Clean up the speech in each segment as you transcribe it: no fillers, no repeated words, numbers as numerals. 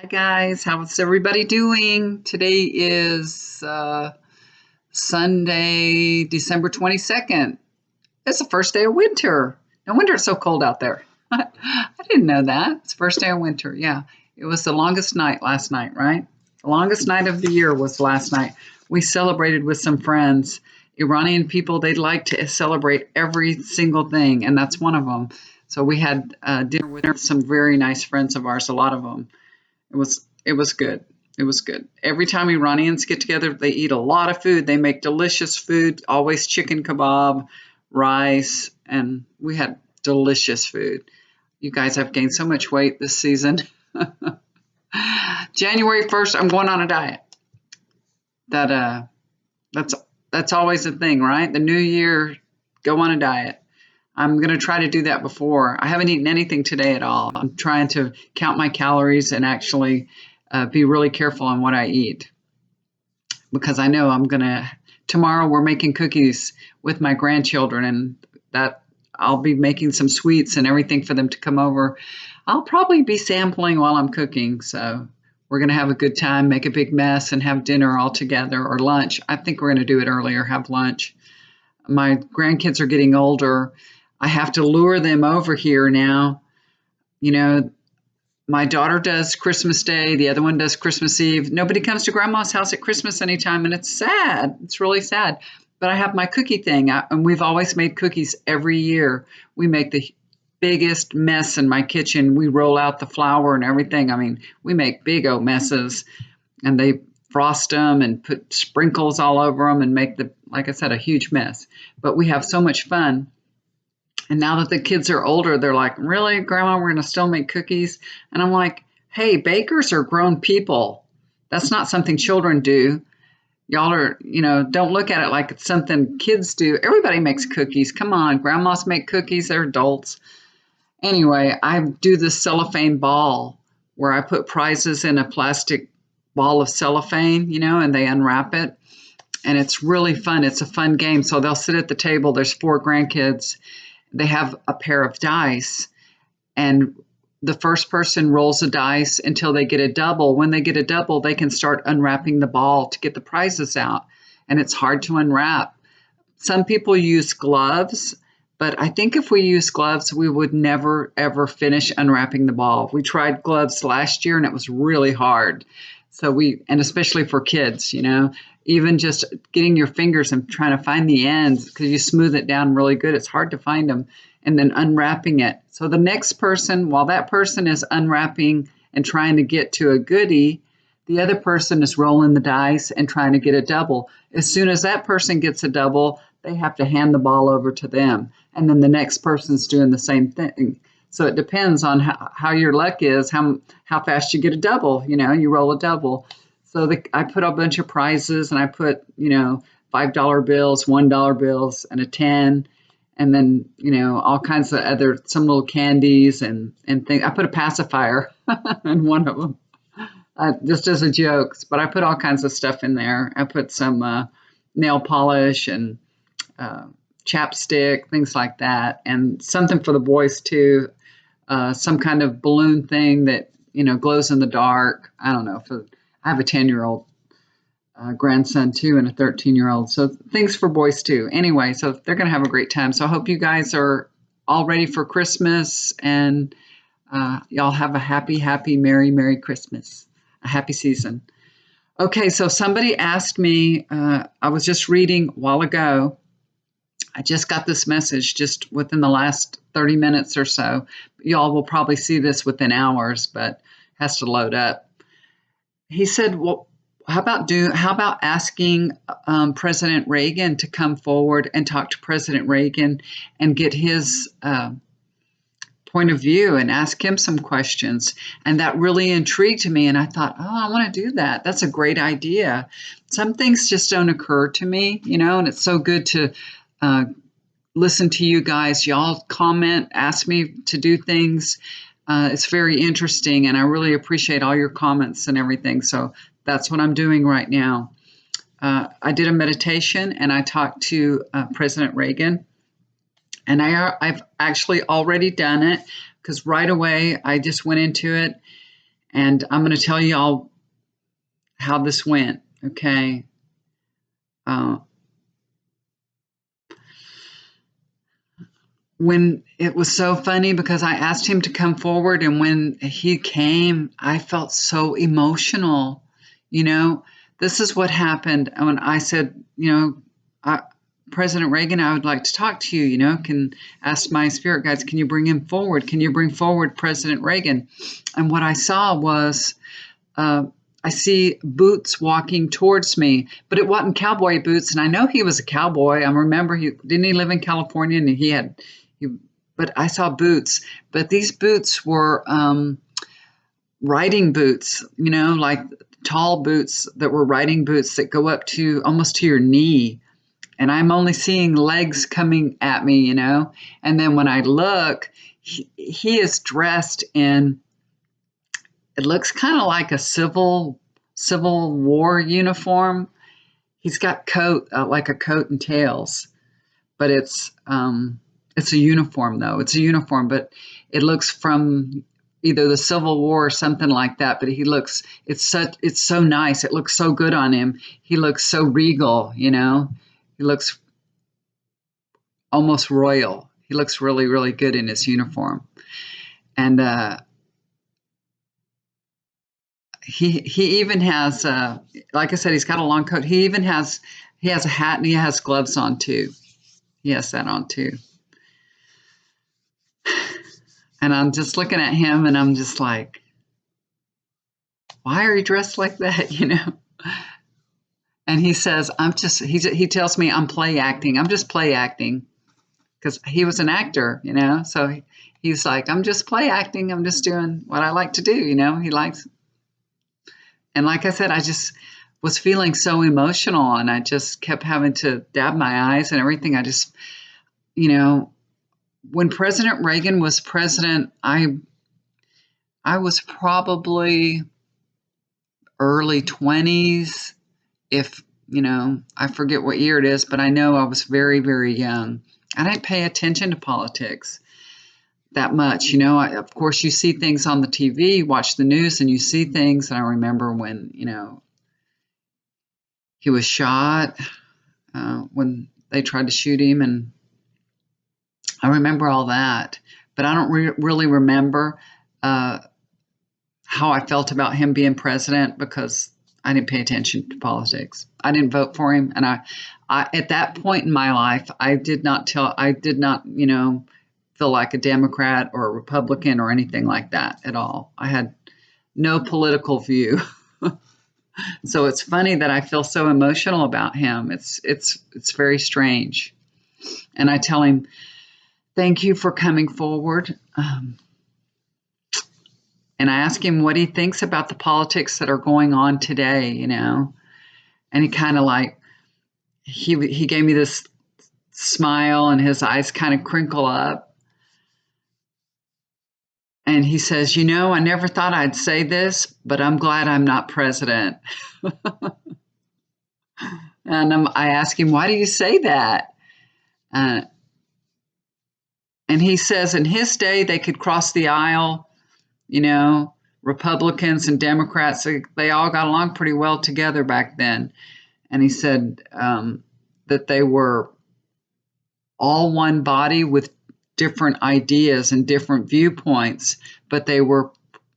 Hi guys, how's everybody doing? Today is Sunday, December 22nd. It's the first day of winter. No wonder it's so cold out there. I didn't know that. It's the first day of winter. Yeah, it was the longest night last night, right? The longest night of the year was last night. We celebrated with some friends. Iranian people, they like to celebrate every single thing, and that's one of them. So we had dinner with some very nice friends of ours, a lot of them. It was good. It was good. Every time Iranians get together, they eat a lot of food. They make delicious food, always chicken kebab, rice, and we had delicious food. You guys have gained so much weight this season. January 1st, I'm going on a diet. That that's that's always a thing, right? The new year, go on a diet. I'm going to try to do that before. I haven't eaten anything today at all. I'm trying to count my calories and actually be really careful on what I eat because I know I'm going to. Tomorrow we're making cookies with my grandchildren, and that I'll be making some sweets and everything for them to come over. I'll probably be sampling while I'm cooking, so we're going to have a good time, make a big mess, and have dinner all together or lunch. I think we're going to do it earlier, have lunch. My grandkids are getting older. I have to lure them over here now. You know, my daughter does Christmas Day, the other one does Christmas Eve. Nobody comes to grandma's house at Christmas anytime, and it's sad. It's really sad. But I have my cookie thing, and we've always made cookies every year. We make the biggest mess in my kitchen. We roll out the flour and everything. I mean, we make big old messes, and they frost them and put sprinkles all over them and make like I said, a huge mess. But we have so much fun. And now that the kids are older, they're like, really, Grandma, we're going to still make cookies? And I'm like, hey, bakers are grown people. That's not something children do. Y'all are, don't look at it like it's something kids do. Everybody makes cookies. Come on, grandmas make cookies. They're adults. Anyway, I do this cellophane ball where I put prizes in a plastic ball of cellophane, and they unwrap it. And it's really fun. It's a fun game. So they'll sit at the table. There's 4 grandkids. They have a pair of dice, and the first person rolls a dice until they get a double. When they get a double, they can start unwrapping the ball to get the prizes out, and it's hard to unwrap. Some people use gloves, but I think if we use gloves, we would never, ever finish unwrapping the ball. We tried gloves last year, and it was really hard. And especially for kids, even just getting your fingers and trying to find the ends because you smooth it down really good. It's hard to find them, and then unwrapping it. So the next person, while that person is unwrapping and trying to get to a goodie, the other person is rolling the dice and trying to get a double. As soon as that person gets a double, they have to hand the ball over to them. And then the next person's doing the same thing. So it depends on how your luck is, how fast you get a double. You roll a double. So I put a bunch of prizes, and I put, $5 bills, $1 bills, and a 10, and then, all kinds of some little candies and things. I put a pacifier in one of them, just as a joke. But I put all kinds of stuff in there. I put some nail polish and chapstick, things like that, and something for the boys too. Some kind of balloon thing that, glows in the dark. I don't know. I have a 10-year-old grandson too, and a 13-year-old. So things for boys too. Anyway, so they're going to have a great time. So I hope you guys are all ready for Christmas, and y'all have a happy, happy, merry, merry Christmas. A happy season. Okay, so somebody asked me, I was just reading a while ago. I just got this message just within the last 30 minutes or so. Y'all will probably see this within hours, but it has to load up. He said, well, how about asking President Reagan to come forward and talk to President Reagan and get his point of view and ask him some questions? And that really intrigued me. And I thought, I want to do that. That's a great idea. Some things just don't occur to me, and it's so good to listen to you guys. Y'all comment, ask me to do things. It's very interesting, and I really appreciate all your comments and everything. So that's what I'm doing right now. I did a meditation, and I talked to President Reagan, and I've actually already done it because right away I just went into it, And I'm going to tell you all how this went, okay? When it was so funny because I asked him to come forward, and when he came, I felt so emotional. You know, this is what happened when I said, President Reagan, I would like to talk to you. Can ask my spirit guides, can you bring him forward? Can you bring forward President Reagan? And what I saw was, I see boots walking towards me, but it wasn't cowboy boots. And I know he was a cowboy. I remember didn't he live in California, and but I saw boots. But these boots were riding boots, like tall boots that were riding boots that go up to almost to your knee. And I'm only seeing legs coming at me, And then when I look, he is dressed in, it looks kind of like a Civil War uniform. He's got coat, like a coat and tails, but it's a uniform though. It's a uniform, but it looks from either the Civil War or something like that. But it's so nice. It looks so good on him. He looks so regal, He looks almost royal. He looks really, really good in his uniform. And he even has, like I said, he's got a long coat. He has a hat, and he has gloves on too. He has that on too. And I'm just looking at him, and I'm just like, why are you dressed like that? And he says, he tells me I'm play acting. I'm just play acting, because he was an actor, So he's like, I'm just play acting. I'm just doing what I like to do, He likes. And like I said, I just was feeling so emotional, and I just kept having to dab my eyes and everything. I just, when President Reagan was president, I was probably early 20s, if, I forget what year it is, but I know I was very, very young. I didn't pay attention to politics that much. Of course, you see things on the TV, watch the news, and you see things. And I remember when, he was shot, when they tried to shoot him, and I remember all that. But I don't really remember how I felt about him being president, because I didn't pay attention to politics. I didn't vote for him, and I at that point in my life, I did not, feel like a Democrat or a Republican or anything like that at all. I had no political view. So it's funny that I feel so emotional about him. It's very strange. And I tell him, thank you for coming forward. And I ask him what he thinks about the politics that are going on today, And he kind of like, he gave me this smile, and his eyes kind of crinkle up. And he says, I never thought I'd say this, but I'm glad I'm not president. And I ask him, why do you say that? And he says, in his day, they could cross the aisle, Republicans and Democrats, they all got along pretty well together back then. And he said that they were all one body with different ideas and different viewpoints, but they were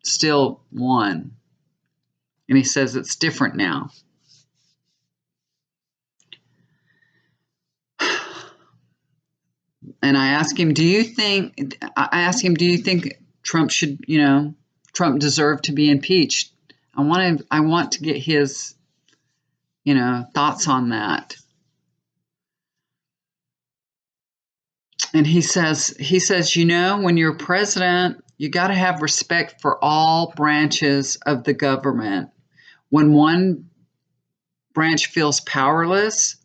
still one. And he says it's different now. And I ask him, do you think Trump should, Trump deserved to be impeached? I want to get his, thoughts on that. And he says, when you're president, you got to have respect for all branches of the government. When one branch feels powerless,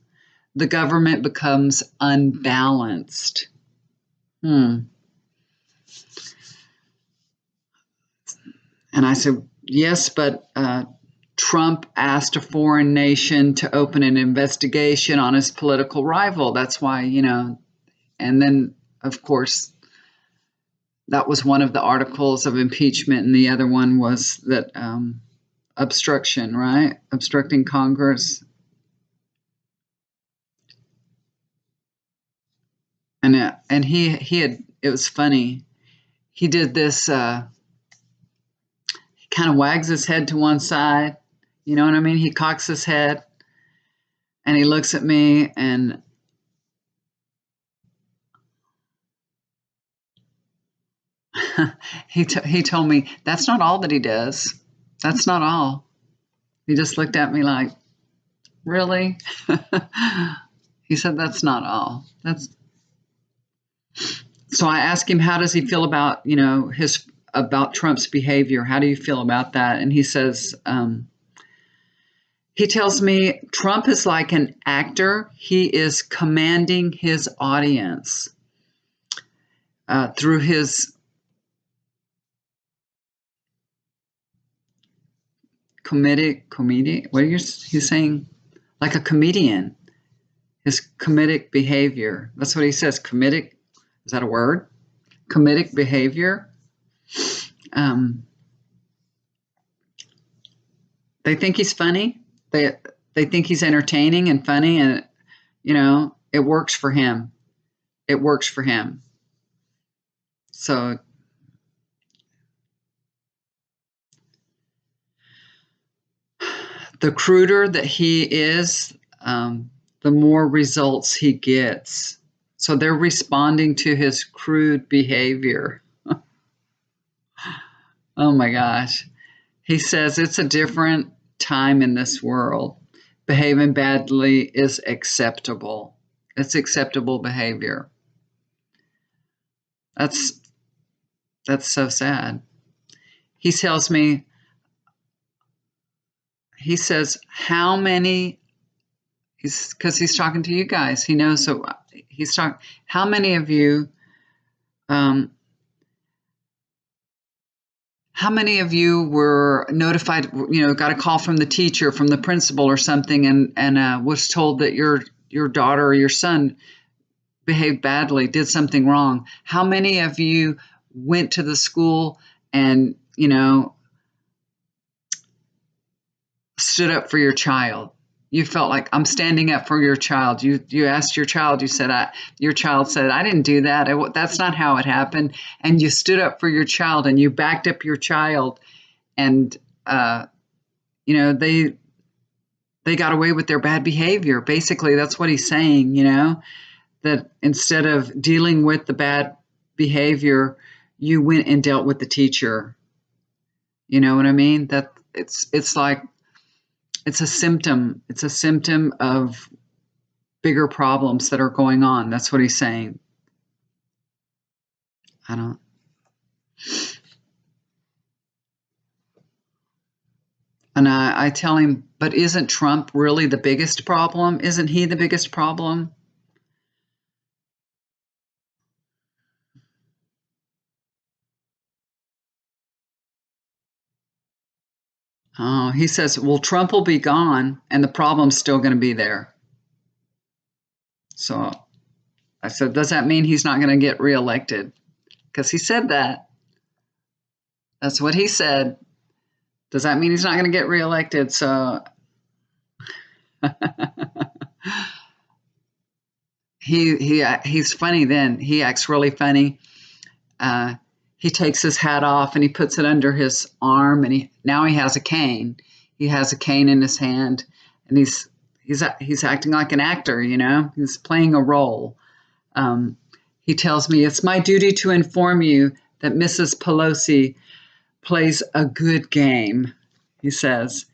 the government becomes unbalanced. And I said, yes, but Trump asked a foreign nation to open an investigation on his political rival. That's why, and then, of course, that was one of the articles of impeachment, and the other one was that obstruction, right? Obstructing Congress. And he had, it was funny. He did this. He kind of wags his head to one side. You know what I mean? He cocks his head, and he looks at me, and he told me that's not all that he does. That's not all. He just looked at me like, really? He said, that's not all. So I asked him, how does he feel about, about Trump's behavior? How do you feel about that? And he says, he tells me Trump is like an actor. He is commanding his audience through his comedic. What are you? He's saying, like a comedian. His comedic behavior. That's what he says. Comedic. Is that a word? Comedic behavior. They think he's funny. They think he's entertaining and funny, and it works for him. It works for him. So the cruder that he is, the more results he gets. So they're responding to his crude behavior. Oh my gosh. He says it's a different time in this world. Behaving badly is acceptable. It's acceptable behavior. That's so sad. He tells me, he says, how many, because he's talking to you guys. He knows, so he's talking, how many of you, how many of you were notified, got a call from the teacher, from the principal or something, and was told that your daughter or your son behaved badly, did something wrong? How many of you went to the school and, stood up for your child? You felt like, I'm standing up for your child. You asked your child, you said, your child said, I didn't do that. That's not how it happened. And you stood up for your child, and you backed up your child, and, they got away with their bad behavior. Basically, that's what he's saying, that instead of dealing with the bad behavior, you went and dealt with the teacher. You know what I mean? That it's like, it's a symptom. It's a symptom of bigger problems that are going on. That's what he's saying. And I tell him, but isn't Trump really the biggest problem? Isn't he the biggest problem? Oh, he says, well, Trump will be gone and the problem's still going to be there. So I said, does that mean he's not going to get reelected? Because he said that. That's what he said. Does that mean he's not going to get reelected? So he's funny then. He acts really funny. He takes his hat off and he puts it under his arm, and now he has a cane. He has a cane in his hand, and he's acting like an actor, He's playing a role. He tells me, it's my duty to inform you that Mrs. Pelosi plays a good game, he says.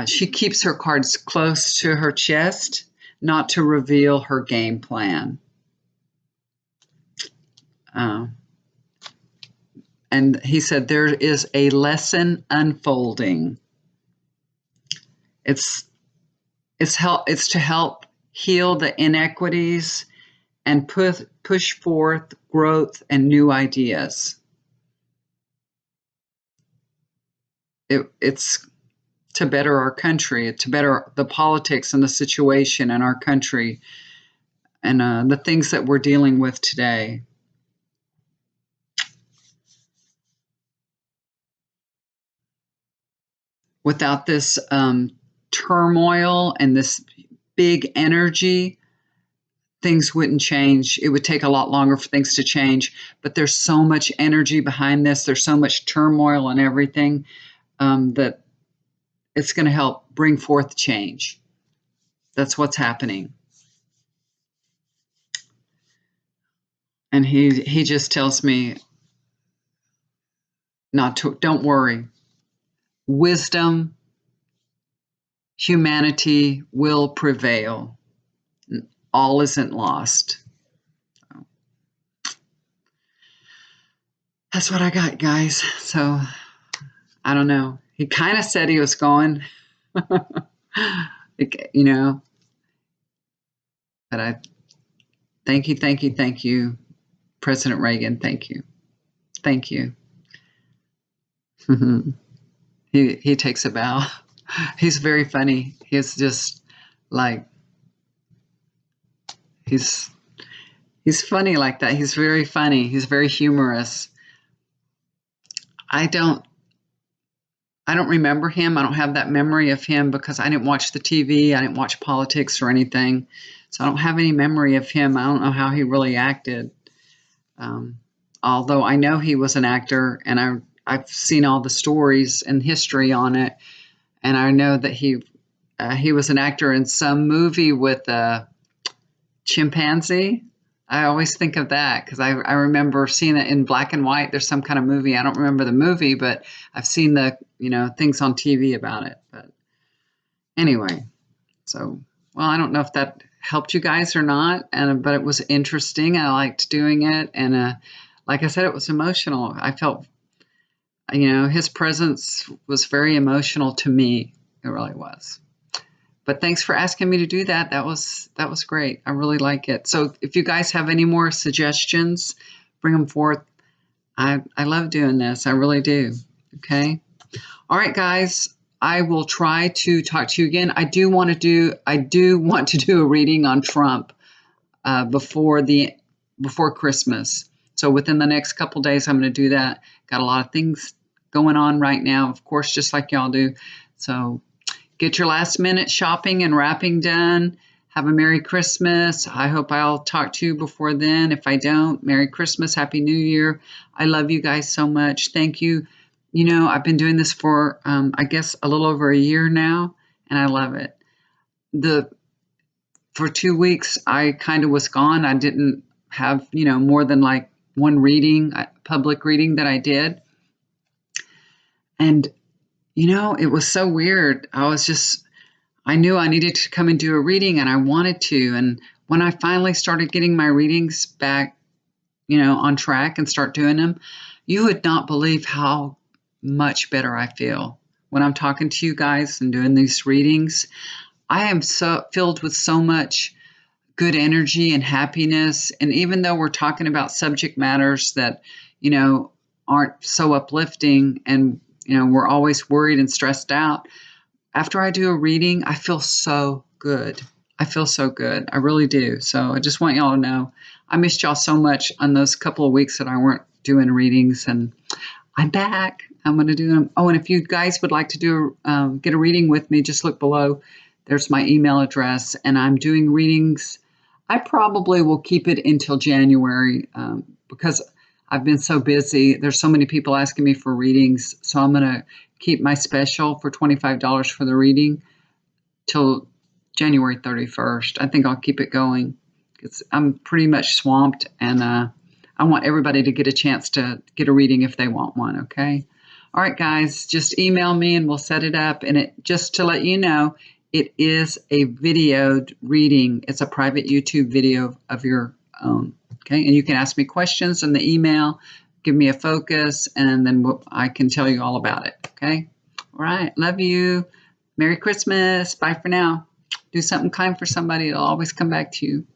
She keeps her cards close to her chest, not to reveal her game plan. And he said, there is a lesson unfolding. It's to help heal the inequities and push forth growth and new ideas. It's to better our country, to better the politics and the situation in our country, and the things that we're dealing with today. without this turmoil and this big energy, things wouldn't change. It would take a lot longer for things to change. But there's so much energy behind this. There's so much turmoil and everything that it's going to help bring forth change. That's what's happening. And he just tells me not to, don't worry. Wisdom, humanity will prevail. All isn't lost. That's what I got, guys. So I don't know. He kind of said he was going, you know, but I thank you, President Reagan. Thank you. He takes a bow. He's very funny. He's just like, he's funny like that. He's very funny. He's very humorous. I don't remember him. I don't have that memory of him because I didn't watch the TV. I didn't watch politics or anything. So I don't have any memory of him. I don't know how he really acted. Although I know he was an actor, and I've seen all the stories and history on it. And I know that he was an actor in some movie with a chimpanzee. I always think of that because I remember seeing it in black and white. There's some kind of movie. I don't remember the movie, but I've seen the, things on TV about it. But anyway, so, well, I don't know if that helped you guys or not, but it was interesting. I liked doing it. And like I said, it was emotional. I felt, his presence was very emotional to me. It really was. But thanks for asking me to do that. That was great. I really like it. So if you guys have any more suggestions, bring them forth. I love doing this. I really do. Okay. All right, guys. I will try to talk to you again. I do want to do a reading on Trump before Christmas. So within the next couple days, I'm going to do that. Got a lot of things going on right now, of course, just like y'all do. So get your last minute shopping and wrapping done. Have a Merry Christmas. I hope I'll talk to you before then. If I don't, Merry Christmas, Happy New Year. I love you guys so much. Thank you. I've been doing this for, I guess, a little over a year now, and I love it. For 2 weeks, I kind of was gone. I didn't have, more than like one reading, public reading that I did. And it was so weird. I knew I needed to come and do a reading, and I wanted to. And when I finally started getting my readings back, on track and start doing them, you would not believe how much better I feel when I'm talking to you guys and doing these readings. I am so filled with so much good energy and happiness. And even though we're talking about subject matters that, aren't so uplifting, and we're always worried and stressed out. After I do a reading, I feel so good. I really do. So I just want y'all to know I missed y'all so much on those couple of weeks that I weren't doing readings, and I'm back. I'm going to do them. Oh, and if you guys would like to get a reading with me, just look below. There's my email address, and I'm doing readings. I probably will keep it until January because I've been so busy. There's so many people asking me for readings. So I'm going to keep my special for $25 for the reading till January 31st. I think I'll keep it going because I'm pretty much swamped, and I want everybody to get a chance to get a reading if they want one. Okay. All right, guys, just email me and we'll set it up. And just to let you know, it is a videoed reading. It's a private YouTube video of your own. Okay, and you can ask me questions in the email, give me a focus, and then I can tell you all about it. Okay, all right, love you. Merry Christmas. Bye for now. Do something kind for somebody. It'll always come back to you.